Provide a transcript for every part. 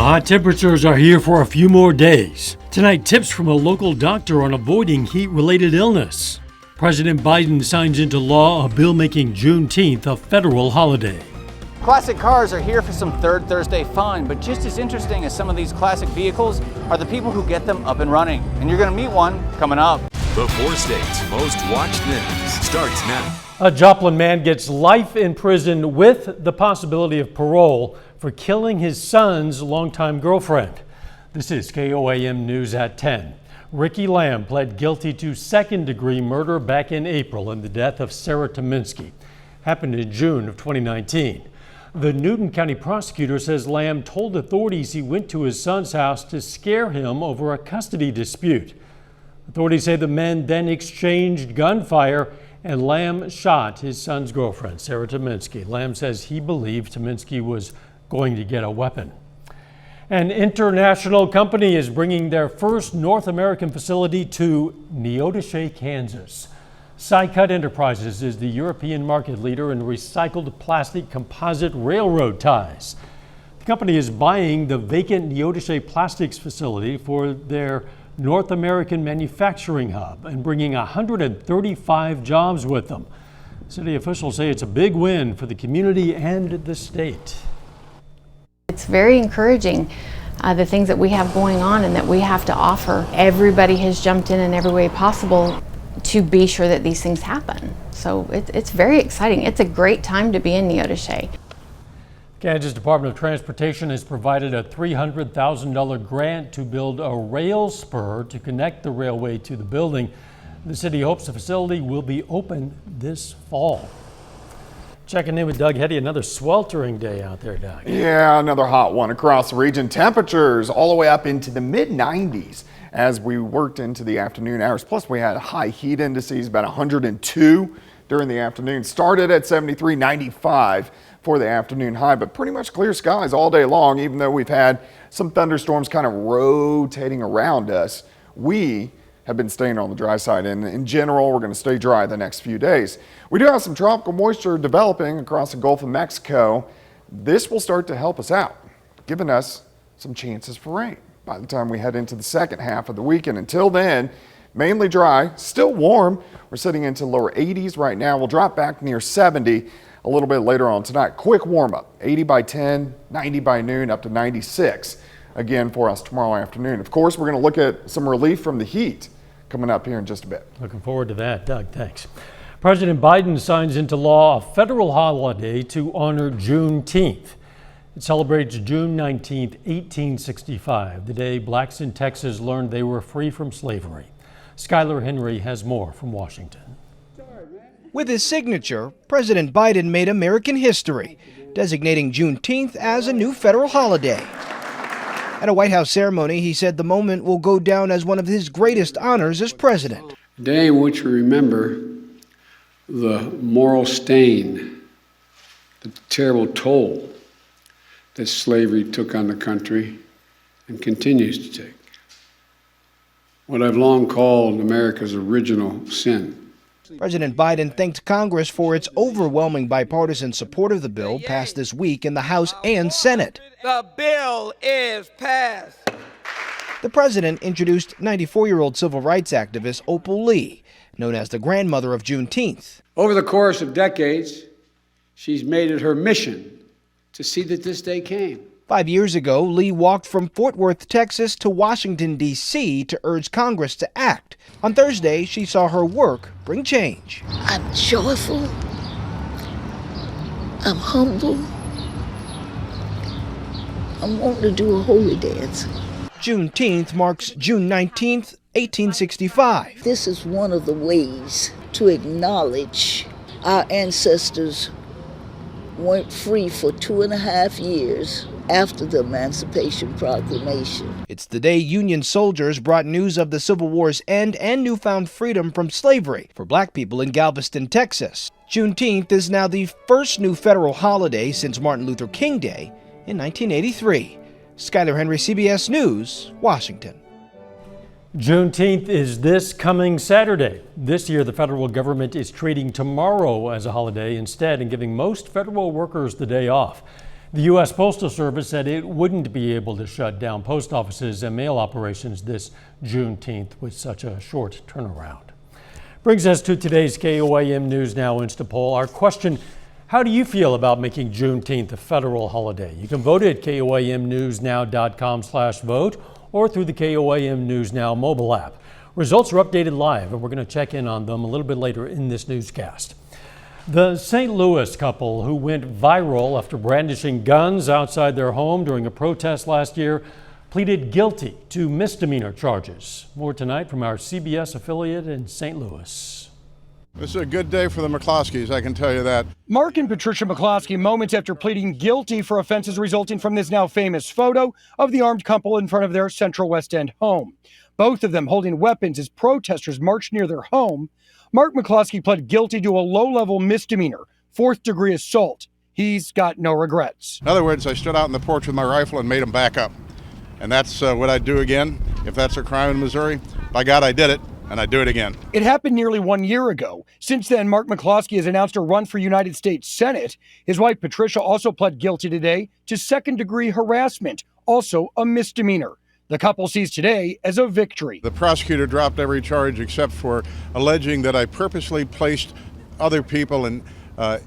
The hot temperatures are here for a few more days. Tonight, tips from a local doctor on avoiding heat-related illness. President Biden signs into law a bill making Juneteenth a federal holiday. Classic cars are here for some Third Thursday fun, but just as interesting as some of these classic vehicles are the people who get them up and running. And you're going to meet one coming up. The 4 states most watched news starts now. A Joplin man gets life in prison with the possibility of parole for killing his son's longtime girlfriend. This is KOAM News at 10. Ricky Lamb pled guilty to second-degree murder back in April in the death of Sarah Tominski. Happened in June of 2019. The Newton County prosecutor says Lamb told authorities he went to his son's house to scare him over a custody dispute. Authorities say the men then exchanged gunfire and Lamb shot his son's girlfriend, Sarah Tominski. Lamb says he believed Tominski was going to get a weapon. An international company is bringing their first North American facility to Neodesha, Kansas. SkyWatch Enterprises is the European market leader in recycled plastic composite railroad ties. The company is buying the vacant Neodesha Plastics facility for their North American manufacturing hub and bringing 135 jobs with them. City officials say it's a big win for the community and the state. It's very encouraging, the things that we have going on and that we have to offer. Everybody has jumped in every way possible to be sure that these things happen. So it's very exciting. It's a great time to be in Neodesha. Kansas Department of Transportation has provided a $300,000 grant to build a rail spur to connect the railway to the building. The city hopes the facility will be open this fall. Checking in with Doug Heady, another sweltering day out there, Doug. Yeah, another hot one across the region. Temperatures all the way up into the mid-90s as we worked into the afternoon hours. Plus, we had high heat indices, about 102 during the afternoon. Started at 73, 95 for the afternoon high, but pretty much clear skies all day long, even though we've had some thunderstorms kind of rotating around us. We have been staying on the dry side, and in general, we're going to stay dry the next few days. We do have some tropical moisture developing across the Gulf of Mexico. This will start to help us out, giving us some chances for rain by the time we head into the second half of the weekend. Until then, mainly dry, still warm. We're sitting into lower 80s right now. We'll drop back near 70 a little bit later on tonight. Quick warm up, 80 by 10, 90 by noon, up to 96 again for us tomorrow afternoon. Of course, we're going to look at some relief from the heat coming up here in just a bit. Looking forward to that, Doug. Thanks. President Biden signs into law a federal holiday to honor Juneteenth. It celebrates June 19th, 1865, the day blacks in Texas learned they were free from slavery. Skylar Henry has more from Washington. With his signature, President Biden made American history, designating Juneteenth as a new federal holiday. At a White House ceremony, he said the moment will go down as one of his greatest honors as president. A day in which we remember the moral stain, the terrible toll that slavery took on the country and continues to take. What I've long called America's original sin. President Biden thanked Congress for its overwhelming bipartisan support of the bill passed this week in the House and Senate. The bill is passed. The president introduced 94-year-old civil rights activist Opal Lee, known as the grandmother of Juneteenth. Over the course of decades, she's made it her mission to see that this day came. 5 years ago, Lee walked from Fort Worth, Texas to Washington, D.C. to urge Congress to act. On Thursday, she saw her work bring change. I'm joyful. I'm humble. I'm wanting to do a holy dance. Juneteenth marks June 19th, 1865. This is one of the ways to acknowledge our ancestors weren't free for 2.5 years after the Emancipation Proclamation. It's the day Union soldiers brought news of the Civil War's end and newfound freedom from slavery for black people in Galveston, Texas. Juneteenth is now the first new federal holiday since Martin Luther King Day in 1983. Skylar Henry, CBS News, Washington. Juneteenth is this coming Saturday. This year, the federal government is treating tomorrow as a holiday instead and giving most federal workers the day off. The U.S. Postal Service said it wouldn't be able to shut down post offices and mail operations this Juneteenth with such a short turnaround. Brings us to today's KOAM News Now Insta poll. Our question: how do you feel about making Juneteenth a federal holiday? You can vote at KOAMnewsnow.com/vote or through the KOAM News Now mobile app. Results are updated live, and we're going to check in on them a little bit later in this newscast. The St. Louis couple who went viral after brandishing guns outside their home during a protest last year pleaded guilty to misdemeanor charges. More tonight from our CBS affiliate in St. Louis. This is a good day for the McCloskeys, I can tell you that. Mark and Patricia McCloskey moments after pleading guilty for offenses resulting from this now famous photo of the armed couple in front of their Central West End home. Both of them holding weapons as protesters marched near their home. Mark McCloskey pled guilty to a low-level misdemeanor, 4th-degree assault. He's got no regrets. In other words, I stood out on the porch with my rifle and made them back up. And that's what I'd do again if that's a crime in Missouri. By God, I did it, and I'd do it again. It happened nearly 1 year ago. Since then, Mark McCloskey has announced a run for United States Senate. His wife, Patricia, also pled guilty today to 2nd-degree harassment, also a misdemeanor. The couple sees today as a victory. The prosecutor dropped every charge except for alleging that I purposely placed other people in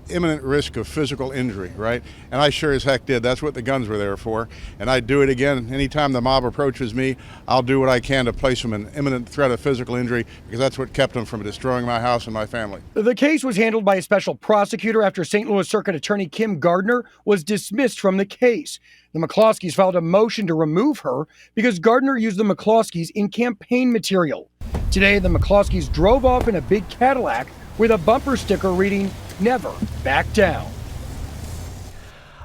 imminent risk of physical injury, right? And I sure as heck did. That's what the guns were there for. And I'd do it again. Anytime the mob approaches me, I'll do what I can to place them in imminent threat of physical injury, because that's what kept them from destroying my house and my family. The case was handled by a special prosecutor after St. Louis Circuit Attorney Kim Gardner was dismissed from the case. The McCloskeys filed a motion to remove her because Gardner used the McCloskeys in campaign material. Today, the McCloskeys drove off in a big Cadillac with a bumper sticker reading, "Never back down."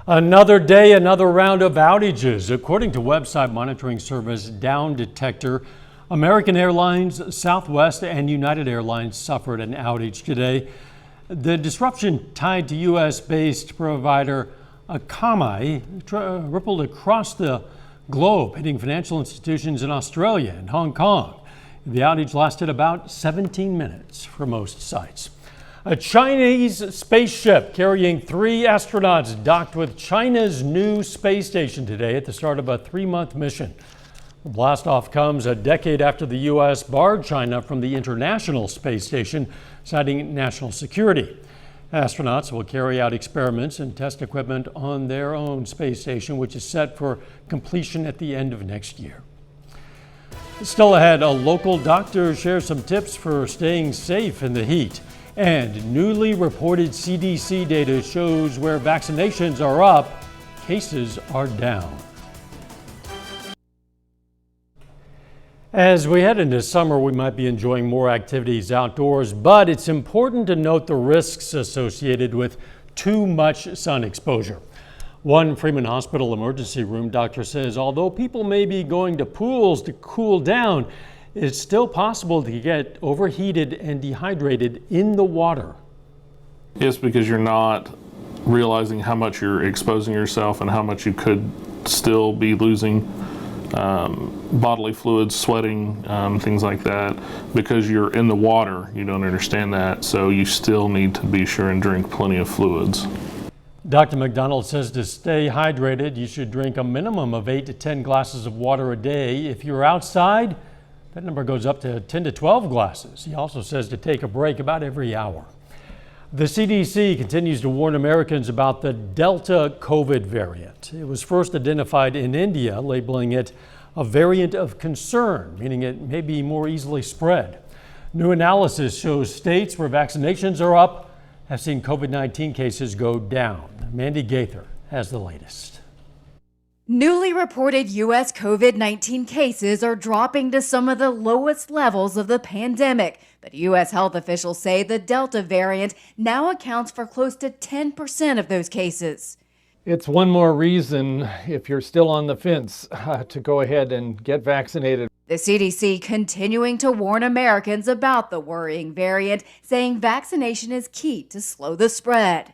Another day, another round of outages. According to website monitoring service Down Detector, American Airlines, Southwest, and United Airlines suffered an outage today. The disruption tied to U.S.-based provider KOAM rippled across the globe, hitting financial institutions in Australia and Hong Kong. The outage lasted about 17 minutes for most sites. A Chinese spaceship carrying 3 astronauts docked with China's new space station today at the start of a 3-month mission. The blastoff comes a decade after the U.S. barred China from the International Space Station, citing national security. Astronauts will carry out experiments and test equipment on their own space station, which is set for completion at the end of next year. Still ahead, a local doctor shares some tips for staying safe in the heat. And newly reported CDC data shows where vaccinations are up, cases are down. As we head into summer, we might be enjoying more activities outdoors, but it's important to note the risks associated with too much sun exposure. One Freeman Hospital emergency room doctor says although people may be going to pools to cool down, it's still possible to get overheated and dehydrated in the water. Yes, because you're not realizing how much you're exposing yourself and how much you could still be losing bodily fluids, sweating, things like that. Because you're in the water, you don't understand that, so you still need to be sure and drink plenty of fluids. Dr. McDonald says to stay hydrated, you should drink a minimum of 8 to 10 glasses of water a day. If you're outside, that number goes up to 10 to 12 glasses. He also says to take a break about every hour. The CDC continues to warn Americans about the Delta COVID variant. It was first identified in India, labeling it a variant of concern, meaning it may be more easily spread. New analysis shows states where vaccinations are up have seen COVID-19 cases go down. Mandy Gaither has the latest. Newly reported U.S. COVID-19 cases are dropping to some of the lowest levels of the pandemic, but U.S. health officials say the Delta variant now accounts for close to 10% of those cases. It's one more reason, if you're still on the fence, to go ahead and get vaccinated. The CDC continuing to warn Americans about the worrying variant, saying vaccination is key to slow the spread.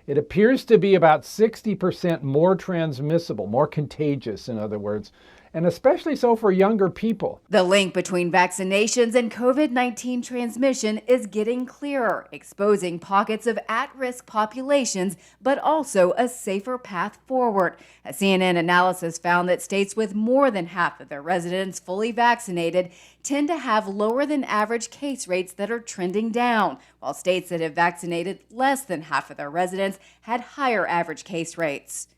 It appears to be about 60% more transmissible, more contagious, in other words, and especially so for younger people. The link between vaccinations and COVID-19 transmission is getting clearer, exposing pockets of at-risk populations, but also a safer path forward. A CNN analysis found that states with more than half of their residents fully vaccinated tend to have lower than average case rates that are trending down, while states that have vaccinated less than half of their residents had higher average case rates.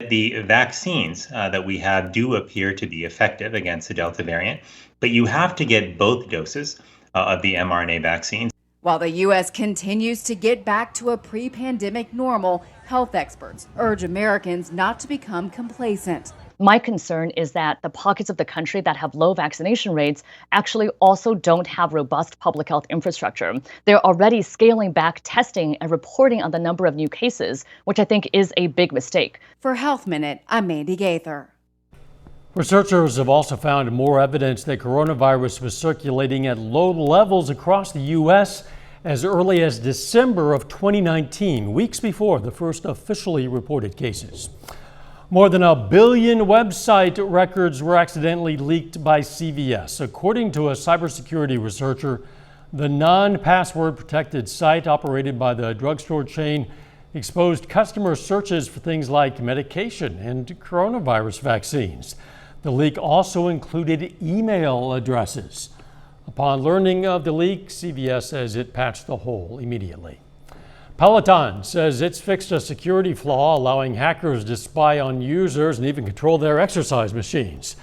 The vaccines that we have do appear to be effective against the Delta variant, but you have to get both doses of the mRNA vaccines. While the U.S. continues to get back to a pre-pandemic normal, health experts urge Americans not to become complacent. My concern is that the pockets of the country that have low vaccination rates actually also don't have robust public health infrastructure. They're already scaling back testing and reporting on the number of new cases, which I think is a big mistake. For Health Minute, I'm Mandy Gaither. Researchers have also found more evidence that coronavirus was circulating at low levels across the U.S. as early as December of 2019, weeks before the first officially reported cases. More than 1 billion website records were accidentally leaked by CVS. According to a cybersecurity researcher, the non-password protected site operated by the drugstore chain exposed customer searches for things like medication and coronavirus vaccines. The leak also included email addresses. Upon learning of the leak, CVS says it patched the hole immediately. Peloton says it's fixed a security flaw allowing hackers to spy on users and even control their exercise machines.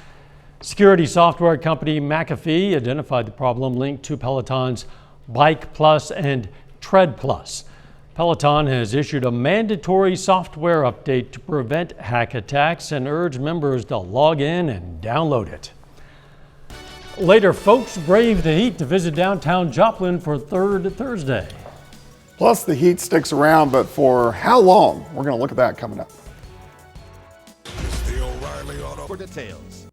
Security software company McAfee identified the problem linked to Peloton's Bike Plus and Tread Plus. Peloton has issued a mandatory software update to prevent hack attacks and urged members to log in and download it. Later, folks braved the heat to visit downtown Joplin for Third Thursday. Plus, the heat sticks around, but for how long? We're going to look at that coming up. For details.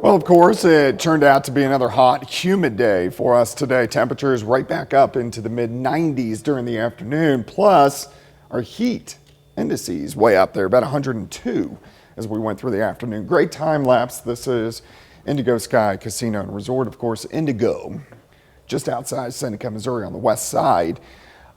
Well, of course, it turned out to be another hot, humid day for us today. Temperatures right back up into the mid-90s during the afternoon. Plus, our heat indices way up there, about 102 as we went through the afternoon. Great time lapse. This is Indigo Sky Casino and Resort, of course, Indigo, just outside Seneca, Missouri on the west side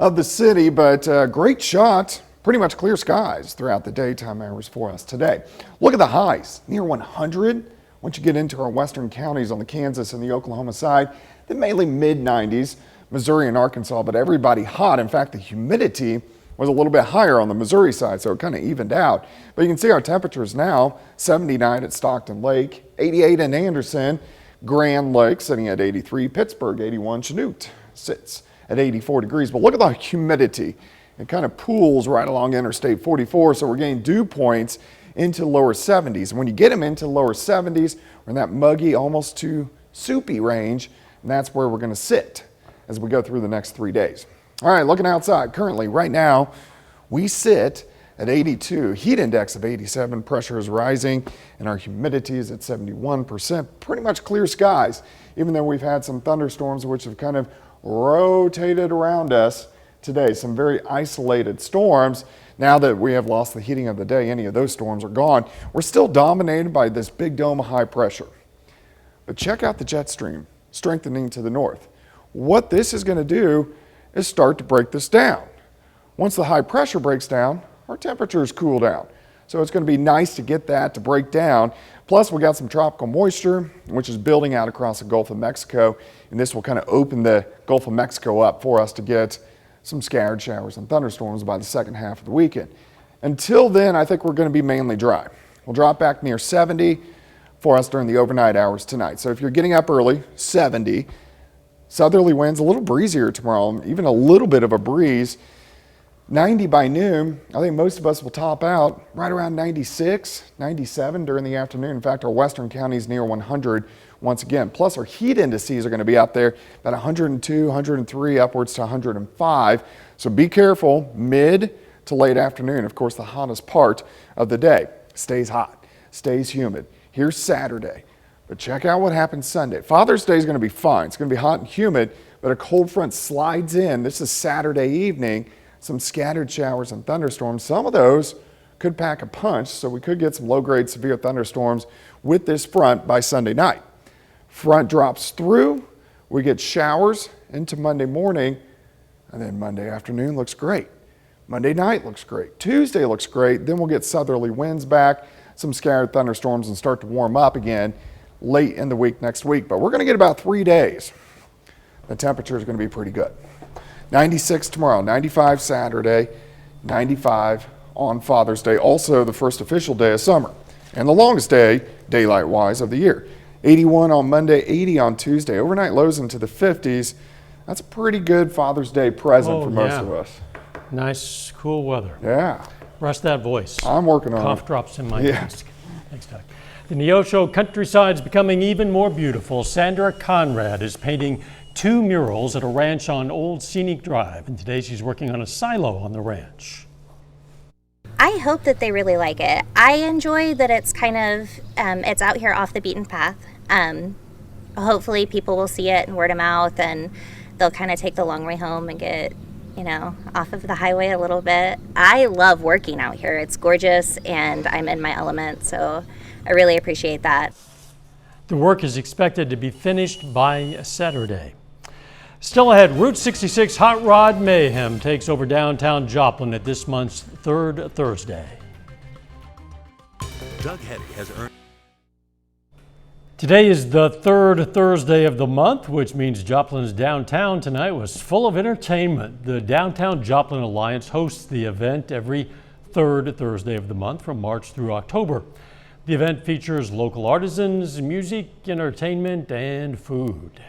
of the city, but great shot, pretty much clear skies throughout the daytime hours for us today. Look at the highs, near 100. Once you get into our western counties on the Kansas and the Oklahoma side, then mainly mid-90s, Missouri and Arkansas, but everybody hot. In fact, the humidity was a little bit higher on the Missouri side, so it kind of evened out. But you can see our temperatures now, 79 at Stockton Lake, 88 in Anderson, Grand Lake sitting at 83, Pittsburgh 81, Chanute sits at 84 degrees. But look at the humidity. It kind of pools right along Interstate 44, so we're getting dew points into lower 70s. And when you get them into lower 70s, we're in that muggy, almost to soupy range, and that's where we're going to sit as we go through the next 3 days. All right, looking outside, currently right now, we sit at 82, heat index of 87, pressure is rising, and our humidity is at 71%. Pretty much clear skies, even though we've had some thunderstorms which have kind of rotated around us today. Some very isolated storms. Now that we have lost the heating of the day, any of those storms are gone. We're still dominated by this big dome of high pressure. But check out the jet stream strengthening to the north. What this is going to do is start to break this down. Once the high pressure breaks down, our temperatures cool down. So it's going to be nice to get that to break down. Plus, we got some tropical moisture, which is building out across the Gulf of Mexico. And this will kind of open the Gulf of Mexico up for us to get some scattered showers and thunderstorms by the second half of the weekend. Until then, I think we're going to be mainly dry. We'll drop back near 70 for us during the overnight hours tonight. So if you're getting up early, 70. Southerly winds, a little breezier tomorrow, even a little bit of a breeze. 90 by noon. I think most of us will top out right around 96, 97 during the afternoon. In fact, our western counties near 100 once again. Plus, our heat indices are going to be out there about 102, 103, upwards to 105. So be careful mid to late afternoon. Of course, the hottest part of the day. Stays hot, stays humid. Here's Saturday. But check out what happens Sunday. Father's Day is going to be fine. It's going to be hot and humid, but a cold front slides in. This is Saturday evening. some scattered showers and thunderstorms. Some of those could pack a punch, so we could get some low-grade severe thunderstorms with this front by Sunday night. Front drops through, we get showers into Monday morning, and then Monday afternoon looks great. Monday night looks great. Tuesday looks great. Then we'll get southerly winds back, some scattered thunderstorms, and start to warm up again late in the week next week. But we're going to get about 3 days. The temperature is going to be pretty good. 96 tomorrow, 95 Saturday, 95 on Father's Day. Also the first official day of summer and the longest day, daylight-wise, of the year. 81 on Monday, 80 on Tuesday. Overnight lows into the 50s. That's a pretty good Father's Day present for most of us. Nice, cool weather. Yeah. Rest that voice. I'm working on it. Cough drops in my mask. Thanks, Doug. The Neosho countryside is becoming even more beautiful. Sandra Conrad is painting 2 murals at a ranch on Old Scenic Drive, and today she's working on a silo on the ranch. I hope that they really like it. I enjoy that it's kind of, it's out here off the beaten path. Hopefully people will see it and word of mouth, and they'll kind of take the long way home and get, you know, off of the highway a little bit. I love working out here. It's gorgeous and I'm in my element, so I really appreciate that. The work is expected to be finished by Saturday. Still ahead, Route 66 Hot Rod Mayhem takes over downtown Joplin at this month's 3rd Thursday. Doug Heady has earned. Today is the 3rd Thursday of the month, which means Joplin's downtown tonight was full of entertainment. The Downtown Joplin Alliance hosts the event every 3rd Thursday of the month from March through October. The event features local artisans, music, entertainment, and food.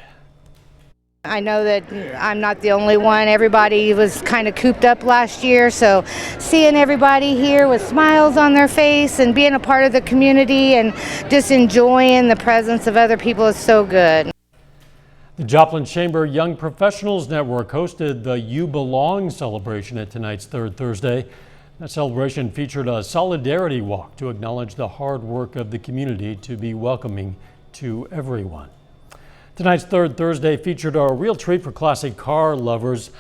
I know that I'm not the only one. Everybody was kind of cooped up last year, so seeing everybody here with smiles on their face and being a part of the community and just enjoying the presence of other people is so good. The Joplin Chamber Young Professionals Network hosted the You Belong celebration at tonight's 3rd Thursday. That celebration featured a solidarity walk to acknowledge the hard work of the community to be welcoming to everyone. Tonight's 3rd Thursday featured a real treat for classic car lovers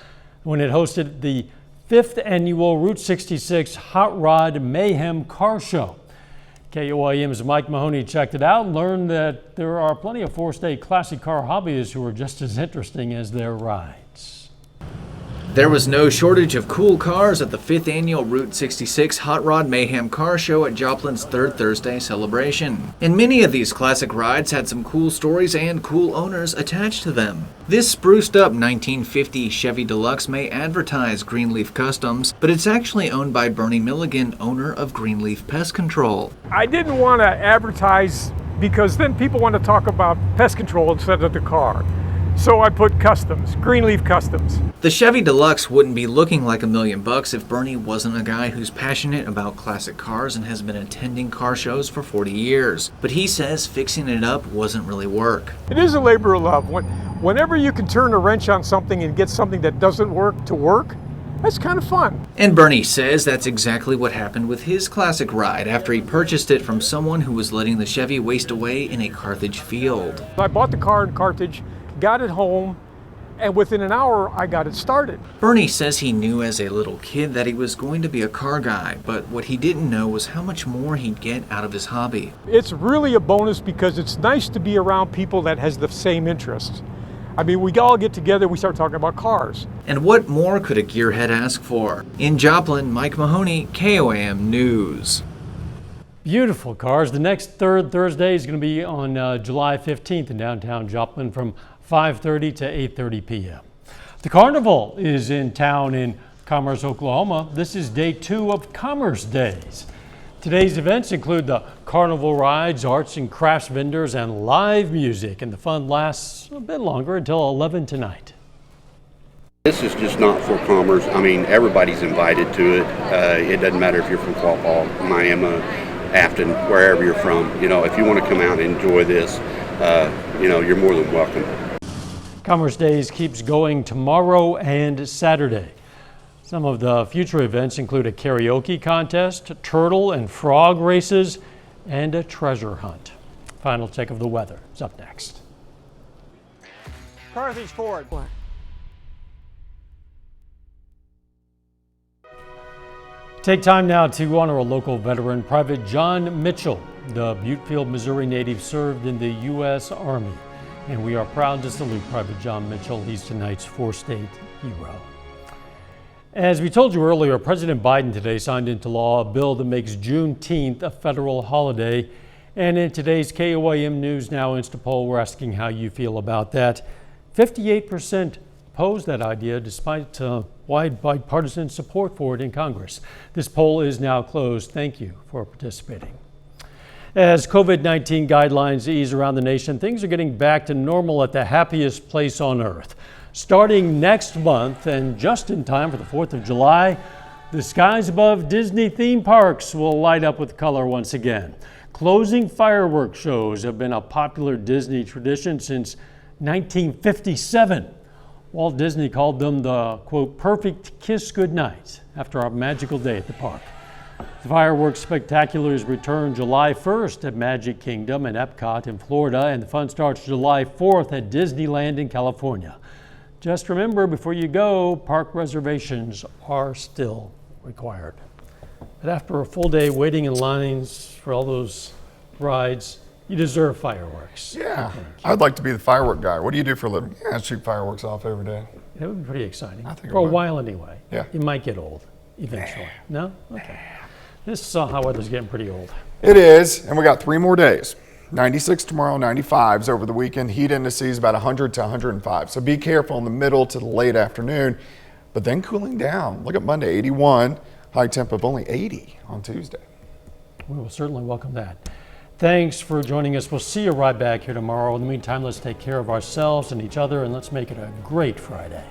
when it hosted the 5th annual Route 66 Hot Rod Mayhem Car Show. KOAM's Mike Mahoney checked it out and learned that there are plenty of 4-state classic car hobbyists who are just as interesting as their rides. There was no shortage of cool cars at the 5th annual Route 66 Hot Rod Mayhem Car Show at Joplin's 3rd Thursday celebration. And many of these classic rides had some cool stories and cool owners attached to them. This spruced up 1950 Chevy Deluxe may advertise Greenleaf Customs, but it's actually owned by Bernie Milligan, owner of Greenleaf Pest Control. I didn't want to advertise because then people want to talk about pest control instead of the car. So I put Customs, Greenleaf Customs. The Chevy Deluxe wouldn't be looking like $1 million if Bernie wasn't a guy who's passionate about classic cars and has been attending car shows for 40 years. But he says fixing it up wasn't really work. It is a labor of love. Whenever you can turn a wrench on something and get something that doesn't work to work, that's kind of fun. And Bernie says that's exactly what happened with his classic ride after he purchased it from someone who was letting the Chevy waste away in a Carthage field. I bought the car in Carthage, got it home, and within an hour I got it started. Bernie says he knew as a little kid that he was going to be a car guy, but what he didn't know was how much more he'd get out of his hobby. It's really a bonus because it's nice to be around people that has the same interests. I mean, we all get together, we start talking about cars. And what more could a gearhead ask for? In Joplin, Mike Mahoney, KOAM News. Beautiful cars. The next 3rd Thursday is going to be on July 15th in downtown Joplin from 5:30 to 8:30 p.m. The carnival is in town in Commerce, Oklahoma. This is day 2 of Commerce Days. Today's events include the carnival rides, arts and crafts vendors, and live music, and the fun lasts a bit longer until 11 tonight. This is just not for commerce. I mean, everybody's invited to it. It doesn't matter if you're from Quapaw, Miami, Afton, wherever you're from. You know, if you want to come out and enjoy this, you know, you're more than welcome. Commerce Days keeps going tomorrow and Saturday. Some of the future events include a karaoke contest, turtle and frog races, and a treasure hunt. Final check of the weather is up next. Carthage Ford. Take time now to honor a local veteran, Private John Mitchell. The Buttefield, Missouri native served in the U.S. Army, and we are proud to salute Private John Mitchell. He's tonight's four-state hero. As we told you earlier, President Biden today signed into law a bill that makes Juneteenth a federal holiday. And in today's KOAM News Now Instapoll, we're asking how you feel about that. 58% opposed that idea despite wide bipartisan support for it in Congress. This poll is now closed. Thank you for participating. As COVID-19 guidelines ease around the nation, things are getting back to normal at the happiest place on earth. Starting next month and just in time for the 4th of July, the skies above Disney theme parks will light up with color once again. Closing fireworks shows have been a popular Disney tradition since 1957. Walt Disney called them the, quote, perfect kiss goodnight after a magical day at the park. The fireworks spectaculars return July 1st at Magic Kingdom and Epcot in Florida, and the fun starts July 4th at Disneyland in California. Just remember, before you go, park reservations are still required. But after a full day waiting in lines for all those rides, you deserve fireworks. Yeah, I'd like to be the firework guy. What do you do for a living? Yeah, I shoot fireworks off every day. It would be pretty exciting. I think for a while anyway. Yeah. It might get old eventually. No? Okay. This hot weather's getting pretty old. It is, and we got 3 more days. 96 tomorrow, 95s over the weekend. Heat indices about 100 to 105. So be careful in the middle to the late afternoon, but then cooling down. Look at Monday, 81, high temp of only 80 on Tuesday. We will certainly welcome that. Thanks for joining us. We'll see you right back here tomorrow. In the meantime, let's take care of ourselves and each other, and let's make it a great Friday.